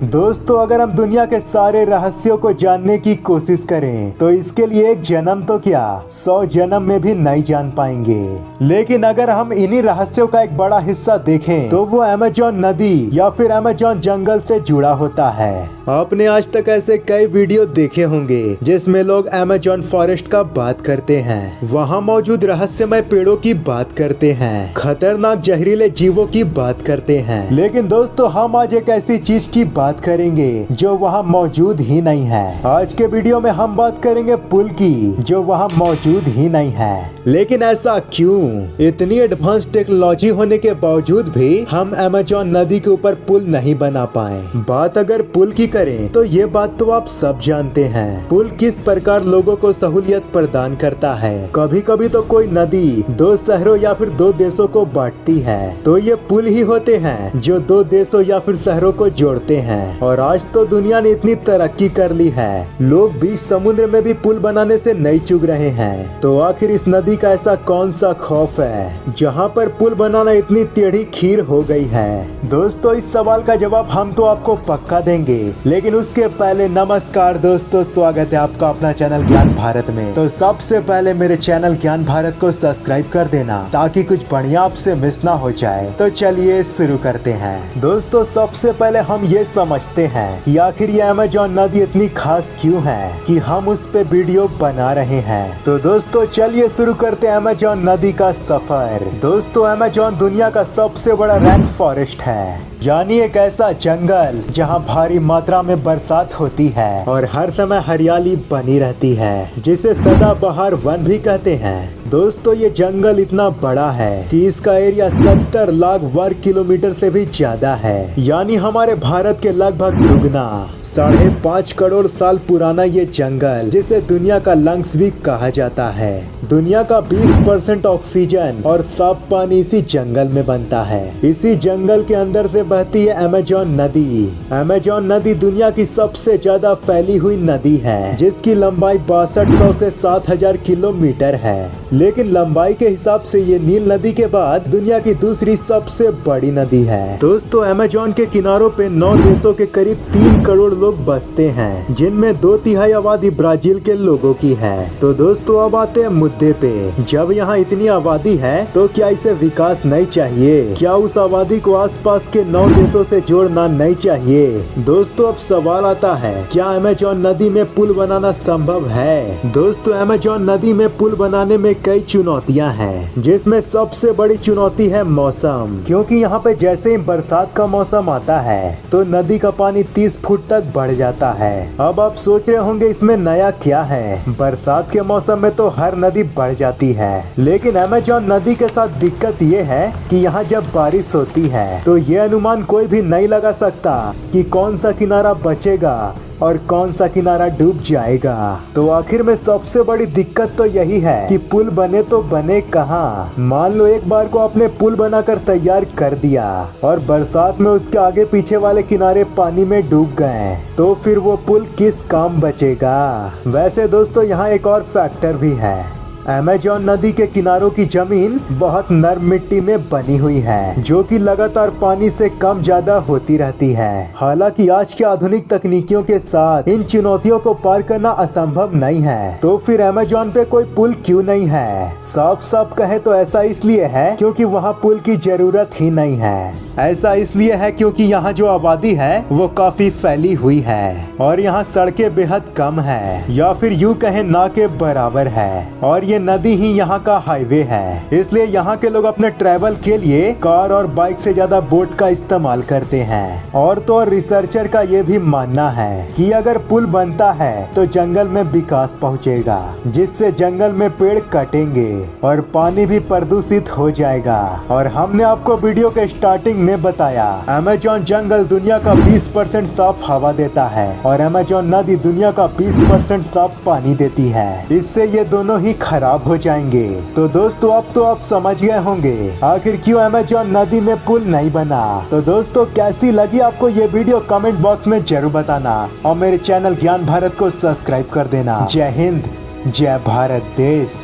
दोस्तों, अगर हम दुनिया के सारे रहस्यों को जानने की कोशिश करें तो इसके लिए एक जन्म तो क्या 100 जन्म में भी नहीं जान पाएंगे। लेकिन अगर हम इन्हीं रहस्यों का एक बड़ा हिस्सा देखें तो वो अमेज़न नदी या फिर अमेज़न जंगल से जुड़ा होता है। आपने आज तक ऐसे कई वीडियो देखे होंगे जिसमें लोग अमेज़न फॉरेस्ट का बात करते हैं, वहाँ मौजूद रहस्यमय पेड़ों की बात करते हैं, खतरनाक जहरीले जीवों की बात करते हैं। लेकिन दोस्तों, हम आज एक ऐसी चीज की बात करेंगे जो वहाँ मौजूद ही नहीं है। आज के वीडियो में हम बात करेंगे पुल की, जो वहाँ मौजूद ही नहीं है। लेकिन ऐसा क्यों? इतनी एडवांस टेक्नोलॉजी होने के बावजूद भी हम अमेज़न नदी के ऊपर पुल नहीं बना पाए। बात अगर पुल की करें तो ये बात तो आप सब जानते हैं, पुल किस प्रकार लोगों को सहूलियत प्रदान करता है। कभी कभी तो कोई नदी दो शहरों या फिर दो देशों को बांटती है, तो ये पुल ही होते हैं जो दो देशों या फिर शहरों को जोड़ते हैं। और आज तो दुनिया ने इतनी तरक्की कर ली है, लोग बीच समुद्र में भी पुल बनाने से नहीं चूक रहे हैं। तो आखिर इस नदी का ऐसा कौन सा खौफ है जहाँ पर पुल बनाना इतनी टेढ़ी खीर हो गई है? दोस्तों, इस सवाल का जवाब हम तो आपको पक्का देंगे, लेकिन उसके पहले नमस्कार दोस्तों, स्वागत है आपका अपना चैनल ज्ञान भारत में। तो सबसे पहले मेरे चैनल ज्ञान भारत को सब्सक्राइब कर देना ताकि कुछ बढ़िया आपसे मिस ना हो जाए। तो चलिए शुरू करते हैं। दोस्तों, सबसे पहले हम ये समझते हैं कि आखिर ये अमेज़न नदी इतनी खास क्यों है कि हम उस पे वीडियो बना रहे हैं। तो दोस्तों, चलिए शुरू करते हैं अमेज़न नदी का सफर। दोस्तों, अमेज़न दुनिया का सबसे बड़ा रेन फॉरेस्ट है, यानी एक ऐसा जंगल जहां भारी मात्रा में बरसात होती है और हर समय हरियाली बनी रहती है, जिसे सदाबहार वन भी कहते हैं। दोस्तों, ये जंगल इतना बड़ा है कि इसका एरिया 70 लाख वर्ग किलोमीटर से भी ज्यादा है, यानी हमारे भारत के लगभग दुगना। 5.5 करोड़ साल पुराना ये जंगल, जिसे दुनिया का लंग्स भी कहा जाता है। दुनिया का 20% ऑक्सीजन और साफ पानी इसी जंगल में बनता है। इसी जंगल के अंदर से बहती है अमेज़न नदी। अमेज़न नदी दुनिया की सबसे ज्यादा फैली हुई नदी है, जिसकी लंबाई 6200 से 7000 किलोमीटर है। लेकिन लंबाई के हिसाब से ये नील नदी के बाद दुनिया की दूसरी सबसे बड़ी नदी है। दोस्तों, अमेज़न के किनारों पे 9 देशों के करीब 3 करोड़ लोग बसते हैं, जिनमें 2/3 आबादी ब्राजील के लोगों की है। तो दोस्तों, अब आते हैं मुद्दे पे। जब यहाँ इतनी आबादी है तो क्या इसे विकास नहीं चाहिए? क्या उस आबादी को आसपास के 9 देशों से जोड़ना नहीं चाहिए? दोस्तों, अब सवाल आता है, क्या अमेज़न नदी में पुल बनाना संभव है? दोस्तों, अमेज़न नदी में पुल बनाने में कई चुनौतियां हैं, जिसमें सबसे बड़ी चुनौती है मौसम, क्योंकि यहाँ पे जैसे ही बरसात का मौसम आता है तो नदी का पानी 30 फुट तक बढ़ जाता है। अब आप सोच रहे होंगे इसमें नया क्या है, बरसात के मौसम में तो हर नदी बढ़ जाती है। लेकिन अमेज़न नदी के साथ दिक्कत ये है कि यहाँ जब बारिश होती है तो ये अनुमान कोई भी नहीं लगा सकता कि कौन सा किनारा बचेगा और कौन सा किनारा डूब जाएगा। तो आखिर में सबसे बड़ी दिक्कत तो यही है कि पुल बने तो बने कहाँ। मान लो एक बार को आपने पुल बनाकर तैयार कर दिया और बरसात में उसके आगे पीछे वाले किनारे पानी में डूब गए, तो फिर वो पुल किस काम बचेगा? वैसे दोस्तों, यहाँ एक और फैक्टर भी है। अमेज़न नदी के किनारों की जमीन बहुत नरम मिट्टी में बनी हुई है, जो कि लगातार पानी से कम ज्यादा होती रहती है। हालांकि आज की आधुनिक तकनीकियों के साथ इन चुनौतियों को पार करना असंभव नहीं है। तो फिर अमेज़न पे कोई पुल क्यों नहीं है? साफ साफ कहे तो ऐसा इसलिए है क्योंकि वहाँ पुल की जरूरत ही नहीं है। ऐसा इसलिए है क्योंकि यहाँ जो आबादी है वो काफी फैली हुई है और यहाँ सड़कें बेहद कम है, या फिर यूँ कहें ना के बराबर है, और ये नदी ही यहाँ का हाईवे है। इसलिए यहाँ के लोग अपने ट्रैवल के लिए कार और बाइक से ज्यादा बोट का इस्तेमाल करते हैं। और तो और रिसर्चर का ये भी मानना है कि अगर पुल बनता है तो जंगल में विकास पहुँचेगा, जिससे जंगल में पेड़ कटेंगे और पानी भी प्रदूषित हो जाएगा। और हमने आपको वीडियो के स्टार्टिंग में बताया, अमेज़न जंगल दुनिया का 20% साफ हवा देता है और अमेज़न नदी दुनिया का 20% साफ पानी देती है। इससे ये दोनों ही खराब हो जाएंगे। तो दोस्तों, अब तो आप समझ गए होंगे आखिर क्यों अमेज़न नदी में पुल नहीं बना। तो दोस्तों, कैसी लगी आपको ये वीडियो कमेंट बॉक्स में जरूर बताना और मेरे चैनल ज्ञान भारत को सब्सक्राइब कर देना। जय हिंद, जय भारत देश।